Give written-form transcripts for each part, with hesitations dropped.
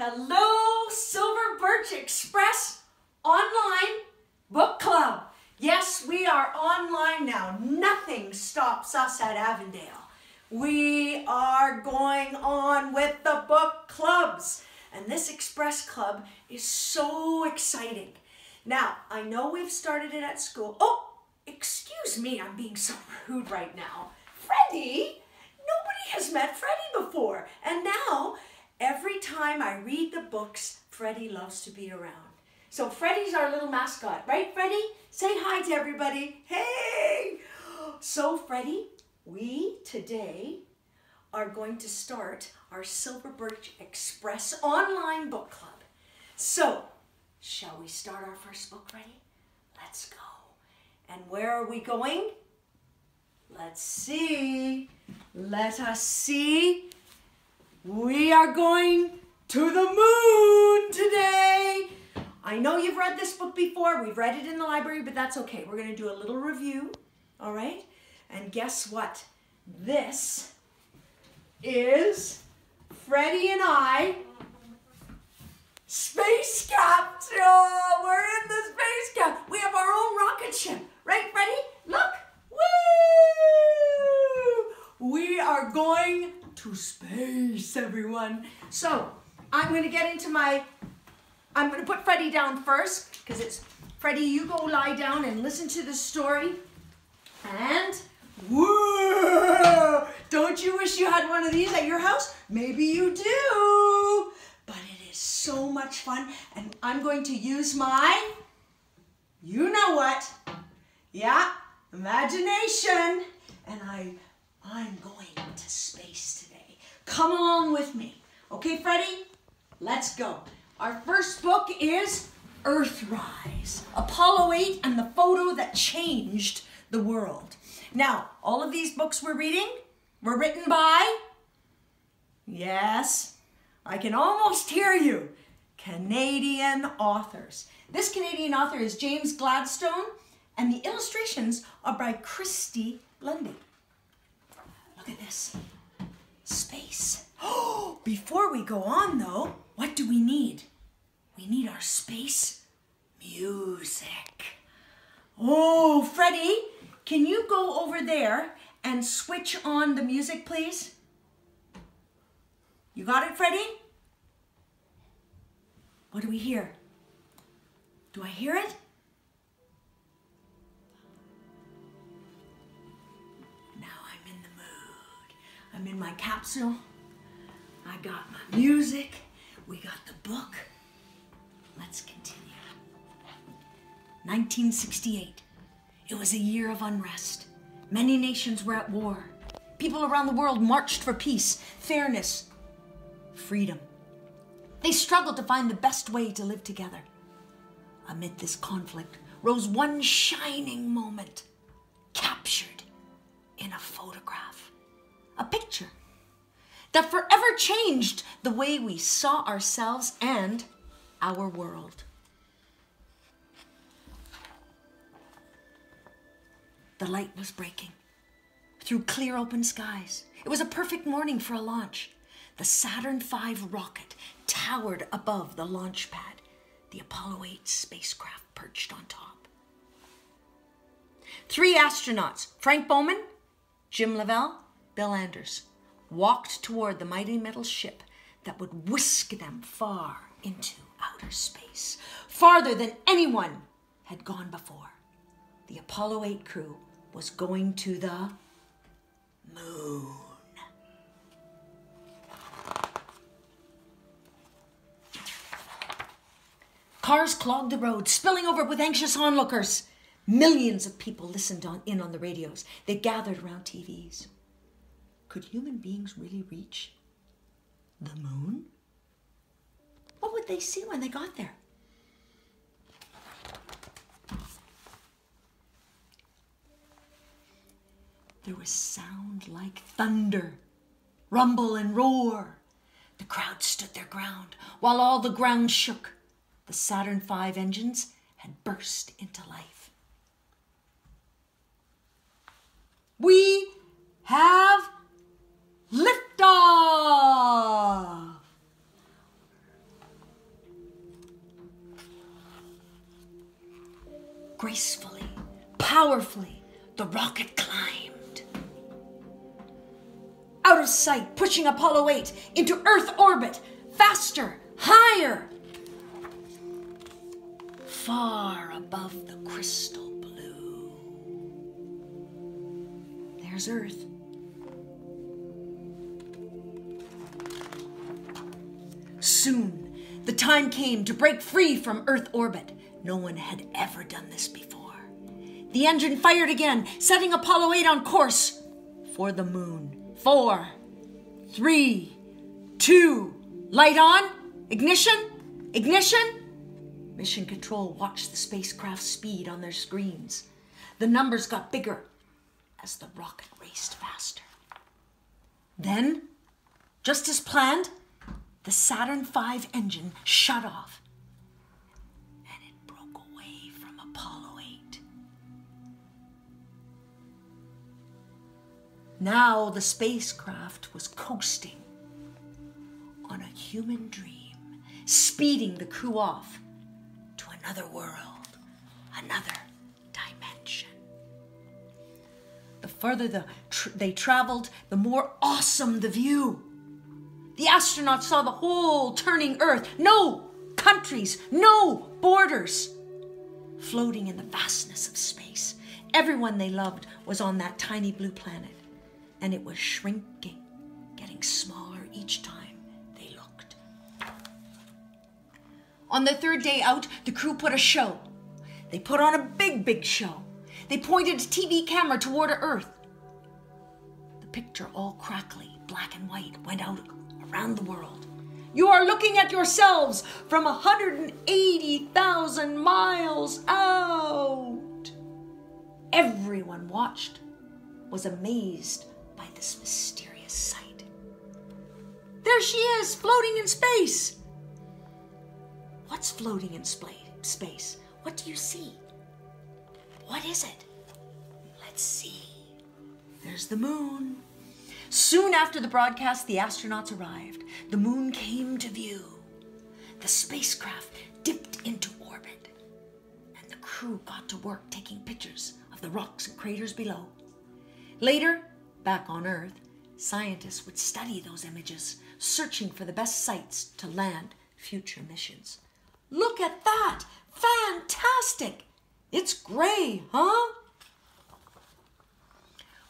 Hello, Silver Birch Express Online Book Club. Yes, we are online now. Nothing stops us at Avondale. We are going on with the book clubs. And this Express Club is so exciting. Now, I know we've started it at school. Oh, excuse me, I'm being so rude right now. Freddie, nobody has met Freddie before. And now, every time I read the books, Freddie loves to be around. So Freddie's our little mascot, right, Freddie? Say hi to everybody. Hey! So, Freddie, we today are going to start our Silver Birch Express online book club. So, shall we start our first book, Freddie? Let's go. And where are we going? Let's see. Let us see. We are going to the moon today. I know you've read this book before. We've read it in the library, but that's okay. We're going to do a little review, all right? And guess what? This is Freddie and I space cap. Oh, we're in the space cap. We have our own rocket ship. Right, Freddie? Look. Woo! We are going to space, everyone. So, I'm going to get into I'm going to put Freddie down first, because it's, Freddie, you go lie down and listen to the story. And, whoa! Don't you wish you had one of these at your house? Maybe you do. But it is so much fun. And I'm going to use my, you know what? Yeah, imagination. And I'm going to space today. Come along with me. Okay, Freddie? Let's go. Our first book is Earthwise, Apollo 8 and the photo that changed the world. Now, all of these books we're reading were written by, yes, I can almost hear you, Canadian authors. This Canadian author is James Gladstone, and the illustrations are by Christy Lundy. Look at this. Space. Oh, before we go on though, what do we need? We need our space music. Oh, Freddie, can you go over there and switch on the music, please? You got it, Freddie? What do we hear? Do I hear it? Now I'm in the mood. I'm in my capsule. I got my music. We got the book. Let's continue. 1968. It was a year of unrest. Many nations were at war. People around the world marched for peace, fairness, freedom. They struggled to find the best way to live together. Amid this conflict rose one shining moment, captured in a photograph, a picture that forever changed the way we saw ourselves and our world. The light was breaking through clear open skies. It was a perfect morning for a launch. The Saturn V rocket towered above the launch pad. The Apollo 8 spacecraft perched on top. 3 astronauts, Frank Bowman, Jim Lovell, Bill Anders, walked toward the mighty metal ship that would whisk them far into outer space, farther than anyone had gone before. The Apollo 8 crew was going to the moon. Cars clogged the road, spilling over with anxious onlookers. Millions of people listened in on the radios. They gathered around TVs. Could human beings really reach the moon? What would they see when they got there? There was sound like thunder, rumble and roar. The crowd stood their ground while all the ground shook. The Saturn V engines had burst into life. We have liftoff! Gracefully, powerfully, the rocket climbed. Out of sight, pushing Apollo 8 into Earth orbit, faster, higher. Far above the crystal blue. There's Earth. Soon, the time came to break free from Earth orbit. No one had ever done this before. The engine fired again, setting Apollo 8 on course for the moon. 4, 3, 2, light on, ignition, ignition. Mission Control watched the spacecraft's speed on their screens. The numbers got bigger as the rocket raced faster. Then, just as planned, the Saturn V engine shut off, and it broke away from Apollo 8. Now the spacecraft was coasting on a human dream, speeding the crew off to another world, another dimension. The further they traveled, the more awesome the view. The astronauts saw the whole turning Earth. No countries, no borders. Floating in the vastness of space. Everyone they loved was on that tiny blue planet. And it was shrinking, getting smaller each time they looked. On the third day out, the crew put a show. They put on a big show. They pointed a TV camera toward Earth. The picture, all crackly, black and white, went out around the world. You are looking at yourselves from 180,000 miles out. Everyone watched, was amazed by this mysterious sight. There she is, floating in space. What's floating in space? What do you see? What is it? Let's see. There's the moon. Soon after the broadcast, the astronauts arrived. The moon came to view. The spacecraft dipped into orbit, and the crew got to work taking pictures of the rocks and craters below. Later, back on Earth, scientists would study those images, searching for the best sites to land future missions. Look at that! Fantastic! It's gray, huh?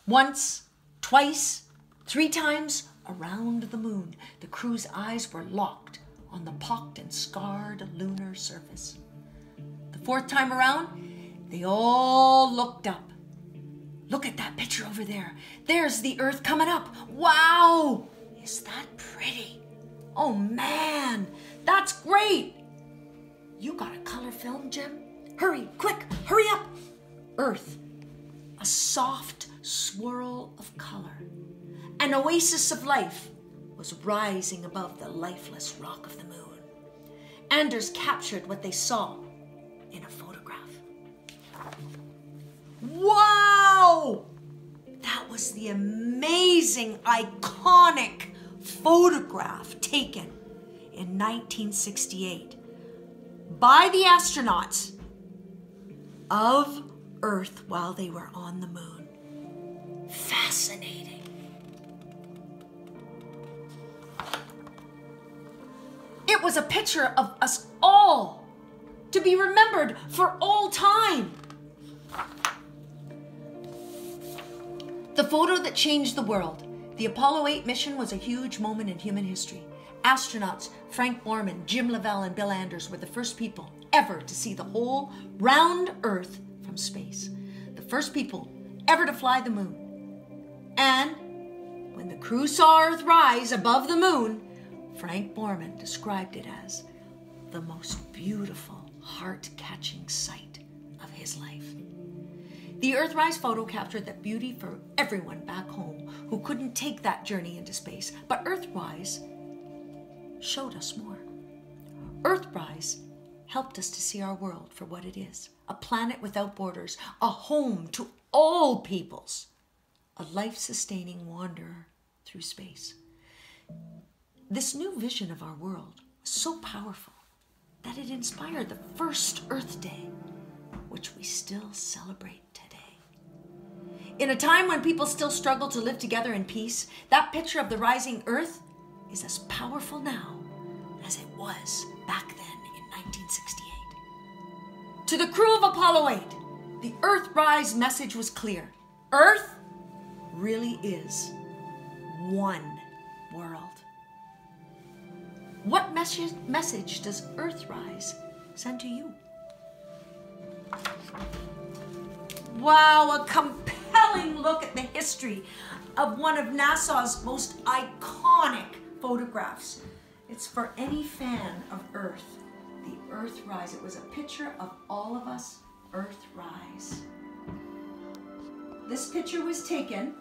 Once, twice, 3 times around the moon, the crew's eyes were locked on the pocked and scarred lunar surface. The 4th time around, they all looked up. Look at that picture over there. There's the Earth coming up. Wow! Is that pretty? Oh man, that's great! You got a color film, Jim? Hurry, quick, hurry up! Earth, a soft swirl of color. An oasis of life was rising above the lifeless rock of the moon. Anders captured what they saw in a photograph. Wow! That was the amazing, iconic photograph taken in 1968 by the astronauts of Earth while they were on the moon. Fascinating. It was a picture of us all to be remembered for all time. The photo that changed the world. The Apollo 8 mission was a huge moment in human history. Astronauts Frank Borman, Jim Lovell, and Bill Anders were the first people ever to see the whole round Earth from space. The first people ever to fly the moon. And when the crew saw Earth rise above the moon, Frank Borman described it as the most beautiful, heart-catching sight of his life. The Earthwise photo captured that beauty for everyone back home who couldn't take that journey into space. But Earthwise showed us more. Earthwise helped us to see our world for what it is. A planet without borders, a home to all peoples, a life-sustaining wanderer through space. This new vision of our world was so powerful that it inspired the first Earth Day. which we still celebrate today. In a time when people still struggle to live together in peace, that picture of the rising Earth is as powerful now as it was back then in 1968. To the crew of Apollo 8, the Earthwise message was clear. Earth really is one world. What message does Earthwise send to you? Wow, a compelling look at the history of one of NASA's most iconic photographs. It's for any fan of Earth, the Earthrise. It was a picture of all of us, Earthrise. This picture was taken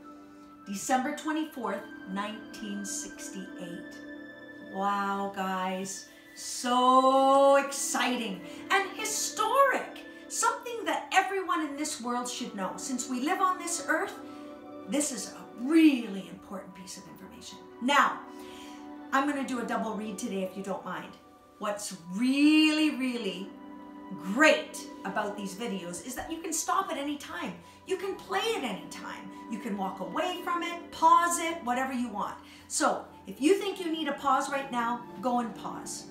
December 24th, 1968. Wow, guys, so exciting and historic. Something that everyone in this world should know. Since we live on this earth, this is a really important piece of information. Now, I'm going to do a double read today if you don't mind. What's really, really great about these videos is that you can stop at any time. You can play at any time. You can walk away from it, pause it, whatever you want. So if you think you need a pause right now, go and pause.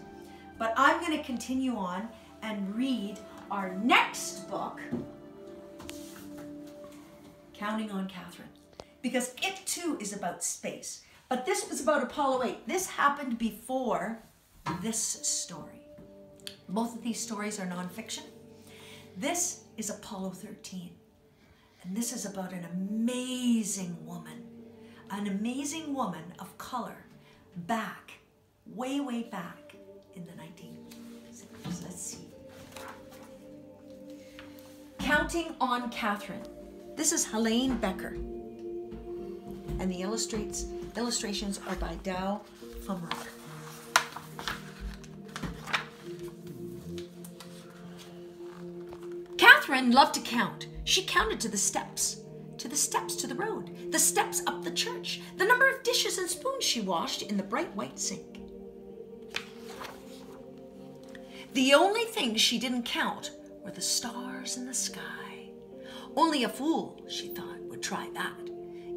But I'm going to continue on and read our next book, Counting on Katherine, because it too is about space. But this was about Apollo 8. This happened before this story. Both of these stories are nonfiction. This is Apollo 13. And this is about an amazing woman of color back, way, way back in the 1960s. Let's see. Counting on Katherine. This is Helene Becker. And the illustrations are by Dow Fumrock. Katherine loved to count. She counted to the steps to the road, the steps up the church, the number of dishes and spoons she washed in the bright white sink. The only things she didn't count were the stars in the sky. Only a fool, she thought, would try that.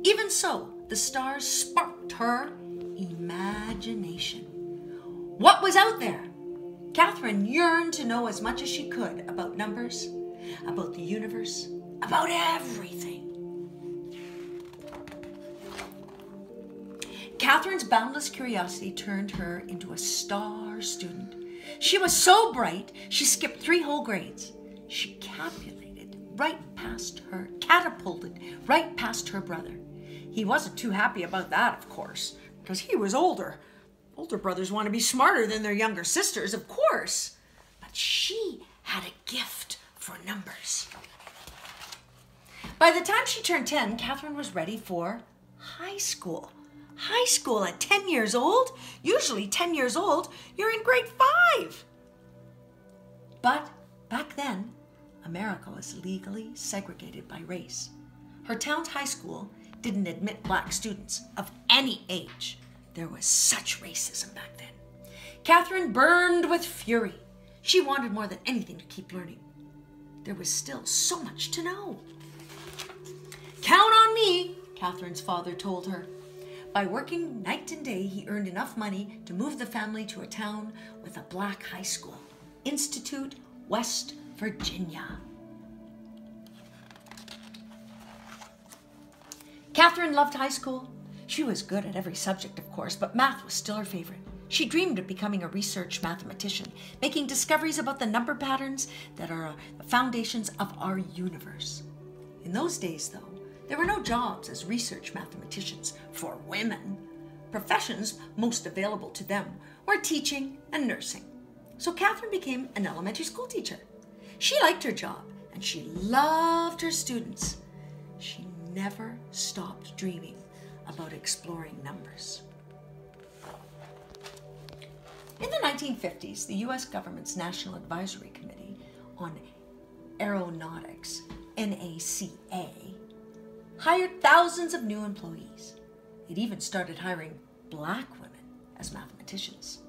Even so, the stars sparked her imagination. What was out there? Katherine yearned to know as much as she could about numbers, about the universe, about everything. Katherine's boundless curiosity turned her into a star student. She was so bright, she skipped 3 whole grades. She catapulted right past her brother. He wasn't too happy about that, of course, because he was older. Older brothers want to be smarter than their younger sisters, of course. But she had a gift for numbers. By the time she turned 10, Katherine was ready for high school. High school at 10 years old? Usually 10 years old, you're in grade 5. But back then, America was legally segregated by race. Her town's high school didn't admit black students of any age. There was such racism back then. Katherine burned with fury. She wanted more than anything to keep learning. There was still so much to know. Count on me, Katherine's father told her. By working night and day, he earned enough money to move the family to a town with a black high school, Institute, West Virginia. Katherine loved high school. She was good at every subject, of course, but math was still her favorite. She dreamed of becoming a research mathematician, making discoveries about the number patterns that are the foundations of our universe. In those days, though, there were no jobs as research mathematicians for women. Professions most available to them were teaching and nursing. So Katherine became an elementary school teacher. She liked her job and she loved her students. She never stopped dreaming about exploring numbers. In the 1950s, the U.S. government's National Advisory Committee on Aeronautics, NACA, hired thousands of new employees. It even started hiring black women as mathematicians.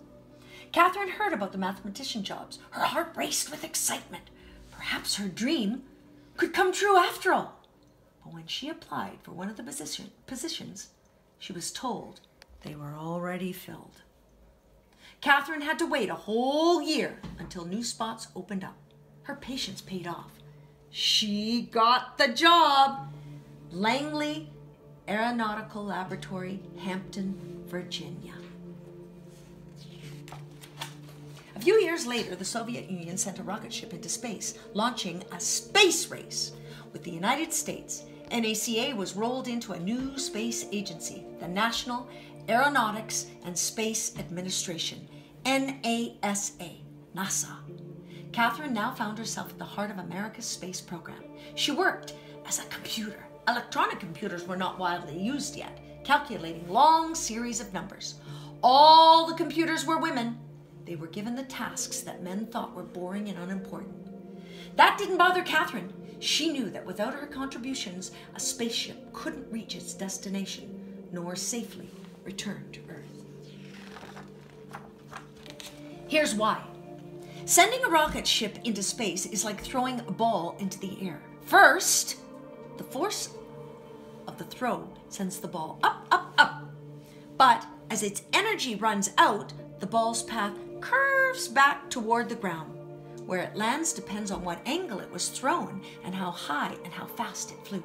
Katherine heard about the mathematician jobs. Her heart raced with excitement. perhaps her dream could come true after all. But when she applied for one of the positions, she was told they were already filled. Katherine had to wait a whole year until new spots opened up. Her patience paid off. She got the job. Langley Aeronautical Laboratory, Hampton, Virginia. A few years later, the Soviet Union sent a rocket ship into space, launching a space race with the United States. NACA was rolled into a new space agency, the National Aeronautics and Space Administration, NASA. Katherine now found herself at the heart of America's space program. She worked as a computer. Electronic computers were not widely used yet, calculating long series of numbers. All the computers were women. They were given the tasks that men thought were boring and unimportant. That didn't bother Katherine. She knew that without her contributions, a spaceship couldn't reach its destination, nor safely return to Earth. Here's why. Sending a rocket ship into space is like throwing a ball into the air. First, the force of the throw sends the ball up, up, up. But as its energy runs out, the ball's path curves back toward the ground. Where it lands depends on what angle it was thrown and how high and how fast it flew.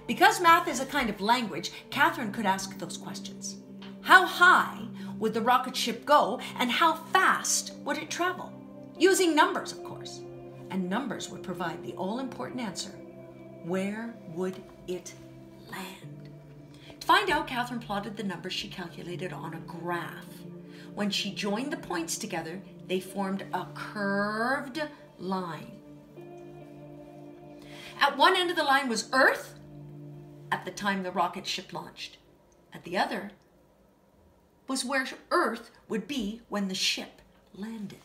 Because math is a kind of language, Katherine could ask those questions. How high would the rocket ship go, and how fast would it travel? Using numbers, of course. And numbers would provide the all-important answer. Where would it land? To find out, Katherine plotted the numbers she calculated on a graph. When she joined the points together, they formed a curved line. At one end of the line was Earth at the time the rocket ship launched. At the other was where Earth would be when the ship landed.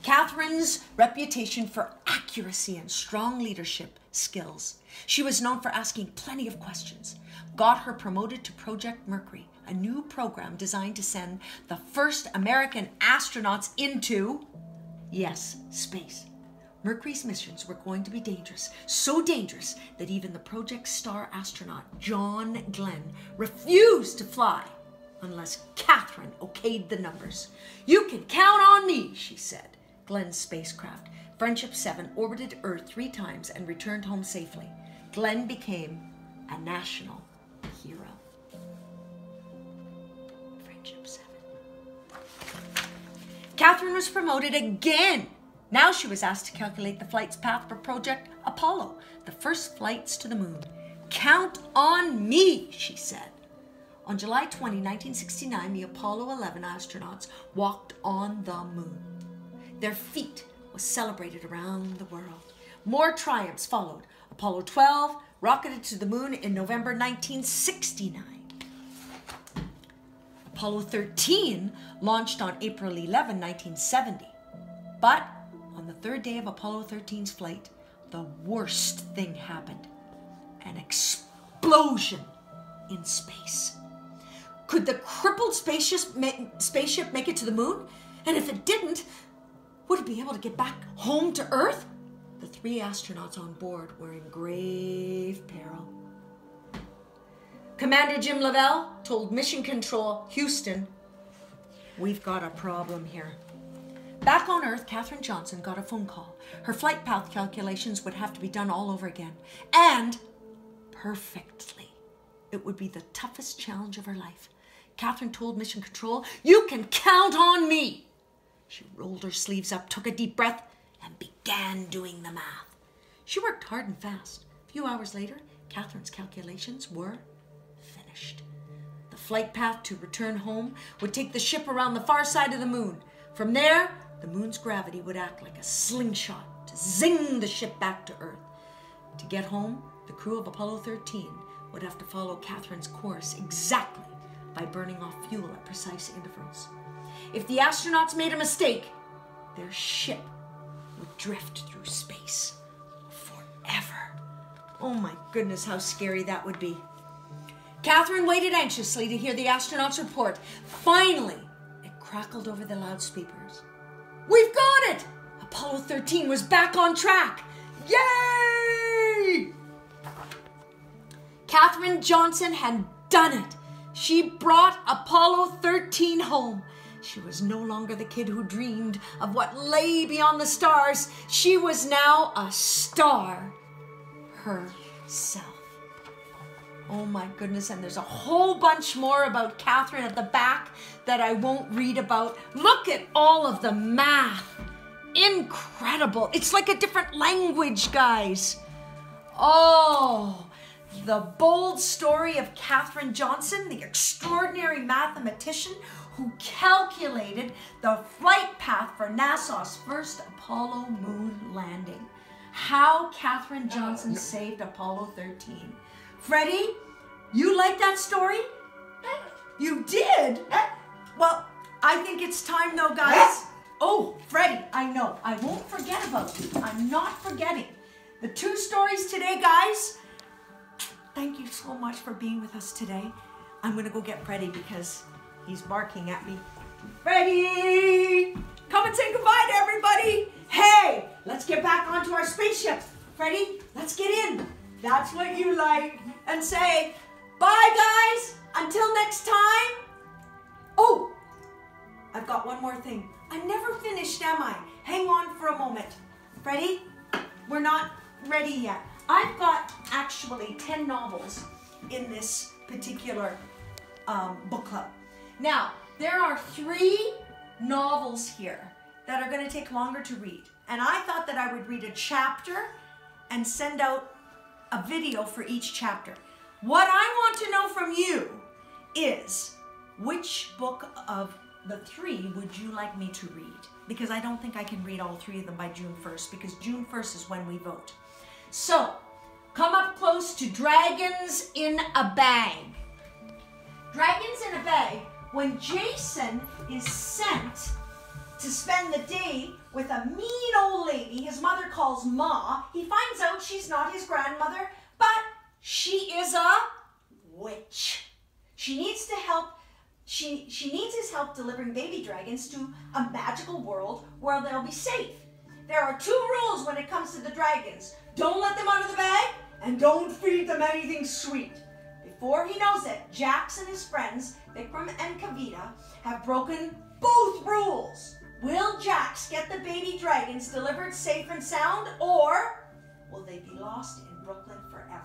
Katherine's reputation for accuracy and strong leadership skills. She was known for asking plenty of questions. Got her promoted to Project Mercury, a new program designed to send the first American astronauts into, yes, space. Mercury's missions were going to be dangerous, so dangerous that even the Project Star astronaut John Glenn refused to fly unless Katherine okayed the numbers. "You can count on me," she said. Glenn's spacecraft, Friendship 7, orbited Earth 3 times and returned home safely. Glenn became a national hero. Friendship 7. Katherine was promoted again. Now she was asked to calculate the flight's path for Project Apollo, the first flights to the moon. "Count on me," she said. On July 20, 1969, the Apollo 11 astronauts walked on the moon. Their feat was celebrated around the world. More triumphs followed. Apollo 12 rocketed to the moon in November 1969. Apollo 13 launched on April 11, 1970. But on the third day of Apollo 13's flight, the worst thing happened. An explosion in space. Could the crippled spaceship make it to the moon? And if it didn't, would it be able to get back home to Earth? The 3 astronauts on board were in grave peril. Commander Jim Lovell told Mission Control, Houston, "We've got a problem here." Back on Earth, Katherine Johnson got a phone call. Her flight path calculations would have to be done all over again. And perfectly. It would be the toughest challenge of her life. Katherine told Mission Control, "You can count on me." She rolled her sleeves up, took a deep breath, and began doing the math. She worked hard and fast. A few hours later, Katherine's calculations were finished. The flight path to return home would take the ship around the far side of the moon. From there, the moon's gravity would act like a slingshot to zing the ship back to Earth. To get home, the crew of Apollo 13 would have to follow Katherine's course exactly by burning off fuel at precise intervals. If the astronauts made a mistake, their ship would drift through space forever. Oh my goodness, how scary that would be. Katherine waited anxiously to hear the astronauts' report. Finally, it crackled over the loudspeakers. We've got it! Apollo 13 was back on track. Yay! Katherine Johnson had done it. She brought Apollo 13 home. She was no longer the kid who dreamed of what lay beyond the stars. She was now a star herself. Oh my goodness, and there's a whole bunch more about Katherine at the back that I won't read about. Look at all of the math. Incredible. It's like a different language, guys. Oh, the bold story of Katherine Johnson, the extraordinary mathematician who calculated the flight path for NASA's first Apollo moon landing. How Katherine Johnson saved Apollo 13. Freddie, you like that story? You did? Well, I think it's time though, guys. Oh, Freddie, I know. I won't forget about you. I'm not forgetting. The 2 stories today, guys. Thank you so much for being with us today. I'm going to go get Freddie because he's barking at me. Freddie! Come and say goodbye to everybody. Hey, let's get back onto our spaceship. Freddie, let's get in. That's what you like. And say, bye guys, until next time. Oh, I've got one more thing. I'm never finished, am I? Hang on for a moment. Freddie, we're not ready yet. I've got actually 10 novels in this particular book club. Now, there are 3 novels here that are going to take longer to read. And I thought that I would read a chapter and send out a video for each chapter. What I want to know from you is, which book of the 3 would you like me to read? Because I don't think I can read all 3 of them by June 1st, because June 1st is when we vote. So, come up close to Dragons in a Bag. Dragons in a Bag, when Jason is sent to spend the day with a mean old lady his mother calls Ma, he finds out she's not his grandmother, but she is a witch. She needs to help. She needs his help delivering baby dragons to a magical world where they'll be safe. There are 2 rules when it comes to the dragons. Don't let them out of the bag, and don't feed them anything sweet. Before he knows it, Jax and his friends, Vikram and Kavita, have broken both rules. Will Jax get the baby dragons delivered safe and sound, or will they be lost in Brooklyn forever?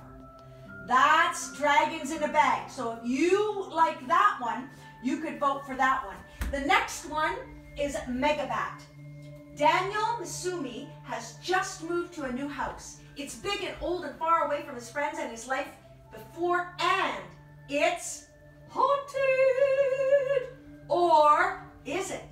That's Dragons in a Bag. So if you like that one, you could vote for that one. The next one is Megabat. Daniel Misumi has just moved to a new house. It's big and old and far away from his friends and his life before, and it's haunted. Or is it?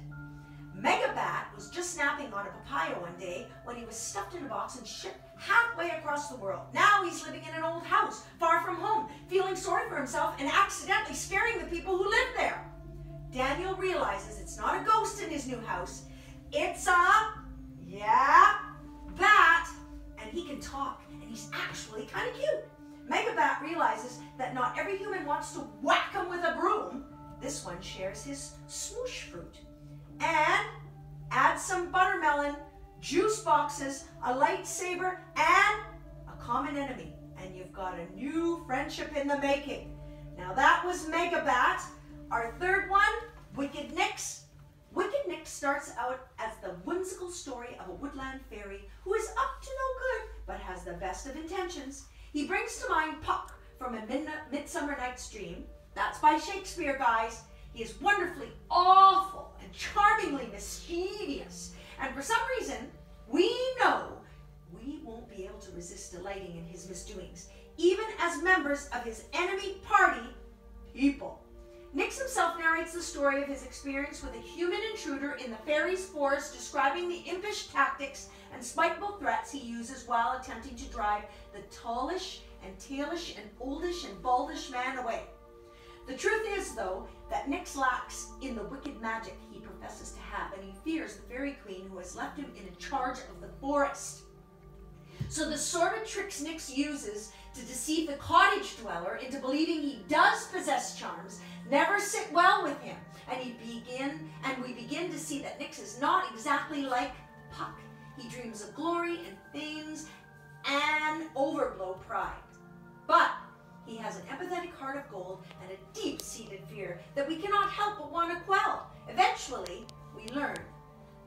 Megabat was just snapping on a papaya one day when he was stuffed in a box and shipped halfway across the world. Now he's living in an old house, far from home, feeling sorry for himself and accidentally scaring the people who live there. Daniel realizes it's not a ghost in his new house. It's a, bat, and he can talk, and he's actually kind of cute. Megabat realizes that not every human wants to whack him with a broom. This one shares his smoosh fruit. And add some buttermelon, juice boxes, a lightsaber, and a common enemy. And you've got a new friendship in the making. Now that was Megabat. Our third one, Wicked Nix. Wicked Nix starts out as the whimsical story of a woodland fairy who is up to no good, but has the best of intentions. He brings to mind Puck from A Midsummer Night's Dream. That's by Shakespeare, guys. He is wonderfully awful and charmingly mischievous. And for some reason, we know we won't be able to resist delighting in his misdoings, even as members of his enemy party, people. Nix himself narrates the story of his experience with a human intruder in the fairy's forest, describing the impish tactics and spiteful threats he uses while attempting to drive the tallish and tailish and oldish and baldish man away. The truth is, though, that Nix lacks in the wicked magic he professes to have, and he fears the fairy queen who has left him in charge of the forest. So the sort of tricks Nix uses to deceive the cottage dweller into believing he does possess charms never sit well with him. And we begin to see that Nix is not exactly like Puck. He dreams of glory and fames and overblow pride. But he has an empathetic heart of gold and a deep-seated fear that we cannot help but want to quell. Eventually, we learn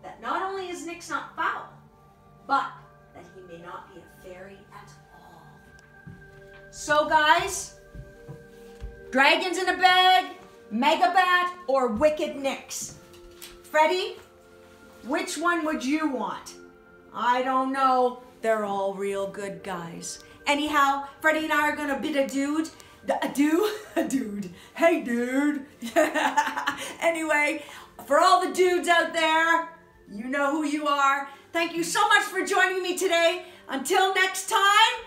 that not only is Nix not foul, but that he may not be a fairy at all. So guys, dragons in a bag, Megabat, or Wicked Nix? Freddie, which one would you want? I don't know. They're all real good guys. Anyhow, Freddie and I are gonna bid adieu. A dude. Hey, dude. Anyway, for all the dudes out there, you know who you are. Thank you so much for joining me today. Until next time,